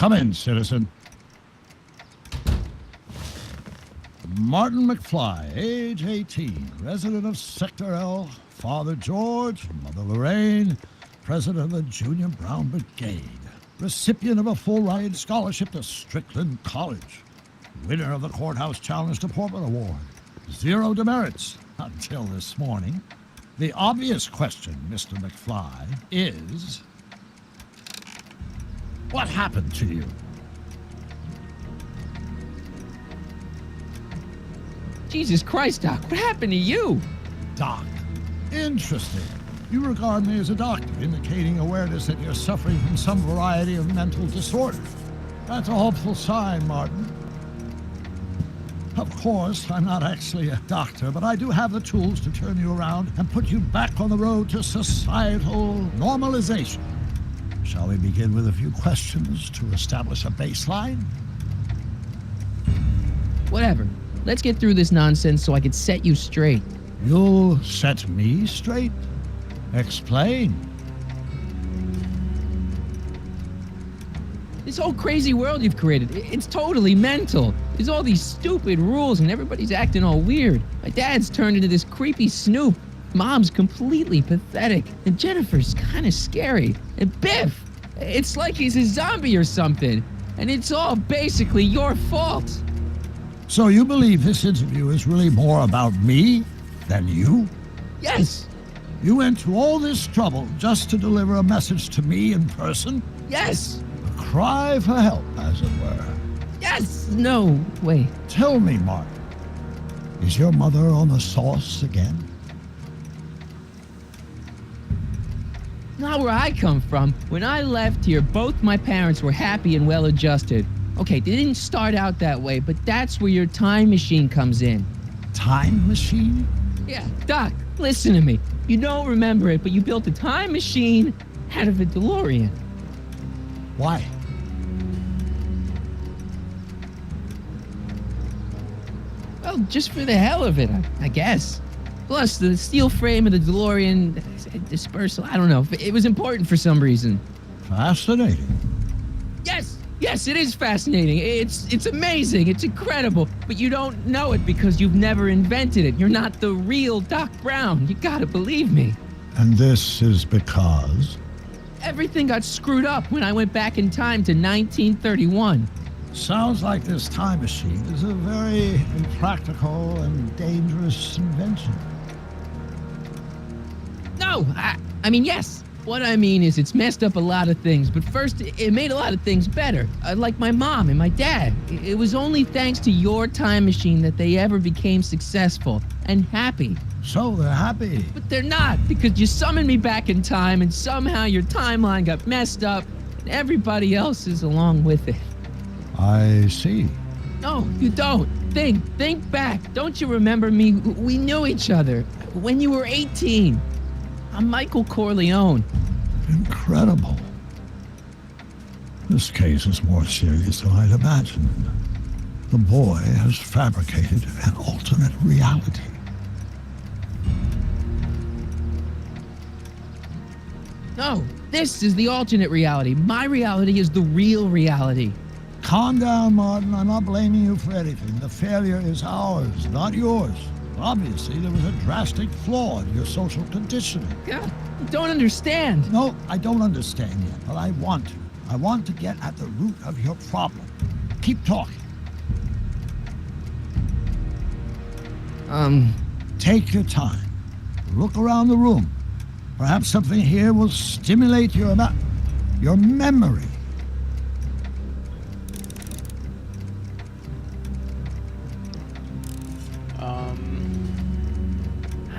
Come in, citizen. Martin McFly, age 18, resident of Sector L, Father George, Mother Lorraine, president of the Junior Brown Brigade, recipient of a full-ride scholarship to Strickland College, winner of the Courthouse Challenge to Portman Award, 0 demerits until this morning. The obvious question, Mr. McFly, is, what happened to you? Jesus Christ, Doc, what happened to you? Doc. Interesting. You regard me as a doctor, indicating awareness that you're suffering from some variety of mental disorder. That's a hopeful sign, Martin. Of course, I'm not actually a doctor, but I do have the tools to turn you around and put you back on the road to societal normalization. Shall we begin with a few questions to establish a baseline? Whatever. Let's get through this nonsense so I can set you straight. You'll set me straight? Explain. This whole crazy world you've created, it's totally mental. There's all these stupid rules and everybody's acting all weird. My dad's turned into this creepy snoop. Mom's completely pathetic. And Jennifer's kind of scary. And Biff, it's like he's a zombie or something. And it's all basically your fault. So you believe this interview is really more about me than you? Yes. You went to all this trouble just to deliver a message to me in person? Yes. A cry for help, as it were. Yes. No, wait. Tell me, Martin, is your mother on the sauce again? Not where I come from. When I left here, both my parents were happy and well-adjusted. Okay, they didn't start out that way, but that's where your time machine comes in. Time machine? Yeah, Doc, listen to me. You don't remember it, but you built a time machine out of a DeLorean. Why? Well, just for the hell of it, I guess. Plus, the steel frame of the DeLorean dispersal, I don't know. It was important for some reason. Fascinating. Yes, it is fascinating. It's amazing. It's incredible. But you don't know it because you've never invented it. You're not the real Doc Brown. You gotta believe me. And this is because? Everything got screwed up when I went back in time to 1931. Sounds like this time machine is a very impractical and dangerous invention. No, I mean, yes. What I mean is it's messed up a lot of things, but first, it made a lot of things better. Like my mom and my dad. It was only thanks to your time machine that they ever became successful and happy. So they're happy. But they're not, because you summoned me back in time and somehow your timeline got messed up and everybody else is along with it. I see. No, you don't. Think back. Don't you remember me? We knew each other when you were 18. I'm Michael Corleone. Incredible. This case is more serious than I'd imagined. The boy has fabricated an alternate reality. No, this is the alternate reality. My reality is the real reality. Calm down, Martin. I'm not blaming you for anything. The failure is ours, not yours. Obviously, there was a drastic flaw in your social conditioning. God, you don't understand. No, I don't understand yet, but I want to. I want to get at the root of your problem. Keep talking. Take your time. Look around the room. Perhaps something here will stimulate your memory.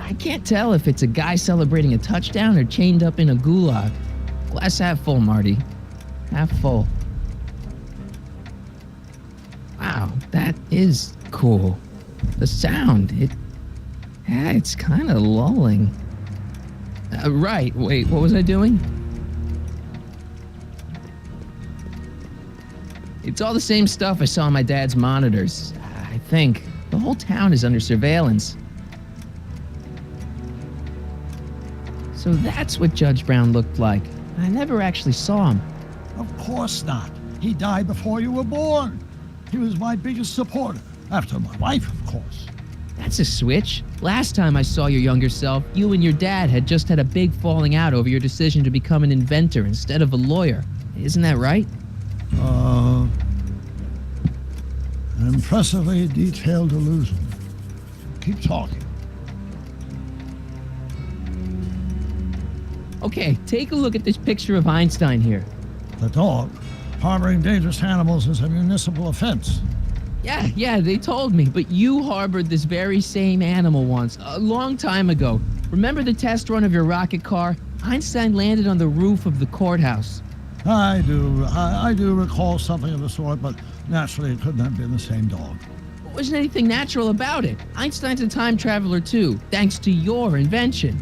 I can't tell if it's a guy celebrating a touchdown or chained up in a gulag. Glass half full, Marty. Half full. Wow, that is cool. The sound, it's kind of lulling. Right, wait, what was I doing? It's all the same stuff I saw on my dad's monitors, I think. The whole town is under surveillance. So that's what Judge Brown looked like. I never actually saw him. Of course not. He died before you were born. He was my biggest supporter, after my wife, of course. That's a switch. Last time I saw your younger self, you and your dad had just had a big falling out over your decision to become an inventor instead of a lawyer. Isn't that right? An impressively detailed illusion. Keep talking. Okay, take a look at this picture of Einstein here. The dog. Harboring dangerous animals is a municipal offense. Yeah, they told me, but you harbored this very same animal once, a long time ago. Remember the test run of your rocket car? Einstein landed on the roof of the courthouse. I do recall something of the sort, but naturally it couldn't have been the same dog. There wasn't anything natural about it. Einstein's a time traveler too, thanks to your invention.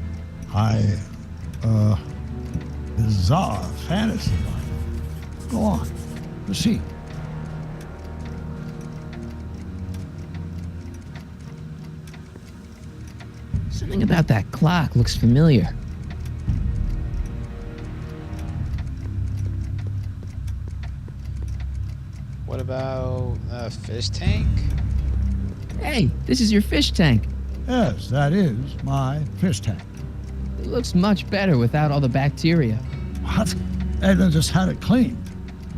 Bizarre fantasy life. Go on, proceed. Something about that clock looks familiar. What about a fish tank? Hey, this is your fish tank. Yes, that is my fish tank. It looks much better without all the bacteria. What? Edna just had it cleaned.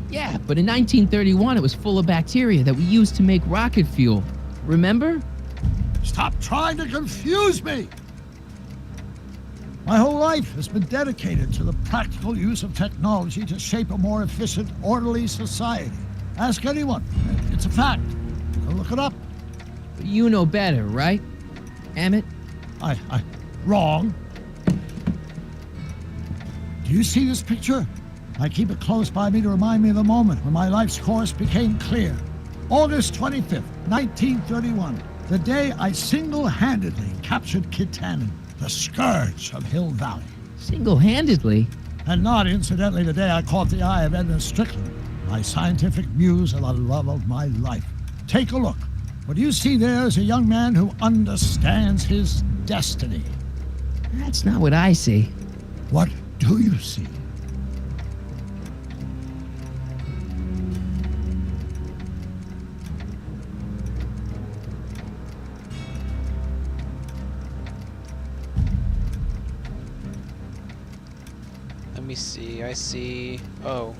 Yeah, but in 1931 it was full of bacteria that we used to make rocket fuel. Remember? Stop trying to confuse me! My whole life has been dedicated to the practical use of technology to shape a more efficient, orderly society. Ask anyone. It's a fact. Go look it up. You know better, right? Emmett? Wrong. Do you see this picture? I keep it close by me to remind me of the moment when my life's course became clear. August 25th, 1931. The day I single-handedly captured Kit Tannen, the scourge of Hill Valley. Single-handedly? And not incidentally the day I caught the eye of Edna Strickland, my scientific muse and the love of my life. Take a look. What you see there is a young man who understands his destiny. That's not what I see. What do you see? Let me see. I see. Oh.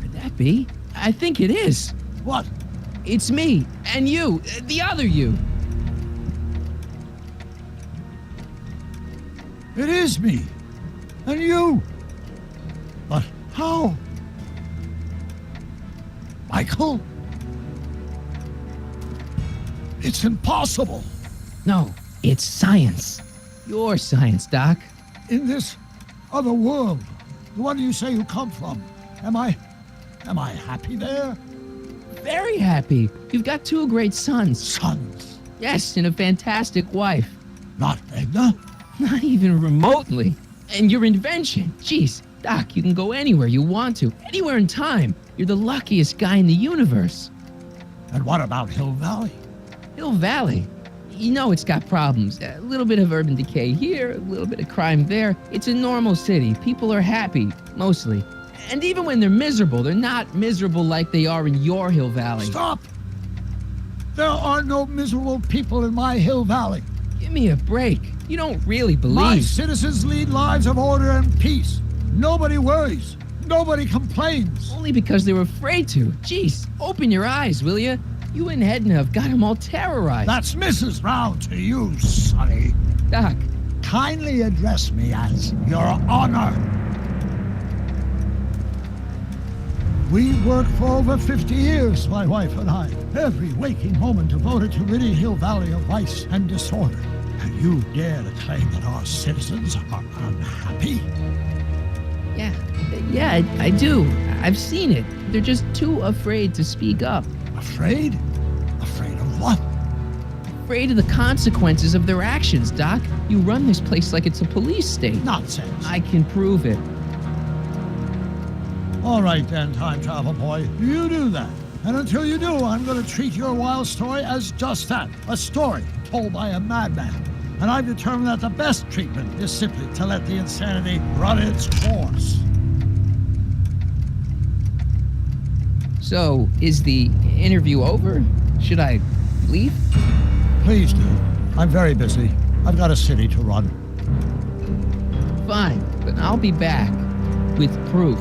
Could that be? I think it is. What? It's me and you, the other you. It is me. And you. But how? Michael? It's impossible. No, it's science. Your science, Doc. In this other world, the one you say you come from, am I happy there? Very happy. You've got two great sons. Sons? Yes, and a fantastic wife. Not Edna? Not even remotely. And your invention. Jeez, Doc, you can go anywhere you want to. Anywhere in time. You're the luckiest guy in the universe. And what about Hill Valley? Hill Valley? You know it's got problems. A little bit of urban decay here, a little bit of crime there. It's a normal city. People are happy, mostly. And even when they're miserable, they're not miserable like they are in your Hill Valley. Stop! There are no miserable people in my Hill Valley. Give me a break. You don't really believe. My citizens lead lives of order and peace. Nobody worries. Nobody complains. Only because they were afraid to. Jeez, open your eyes, will you? You and Edna have got them all terrorized. That's Mrs. Brown to you, Sonny. Doc. Kindly address me as Your Honor. We worked for over 50 years, my wife and I. Every waking moment devoted to ridding Hill Valley of vice and disorder. And you dare to claim that our citizens are unhappy? Yeah, I do. I've seen it. They're just too afraid to speak up. Afraid? Afraid of what? Afraid of the consequences of their actions, Doc. You run this place like it's a police state. Nonsense. I can prove it. All right then, time travel boy. You do that. And until you do, I'm going to treat your wild story as just that. A story told by a madman. And I've determined that the best treatment is simply to let the insanity run its course. So, is the interview over? Should I leave? Please do. I'm very busy. I've got a city to run. Fine, but I'll be back with proof.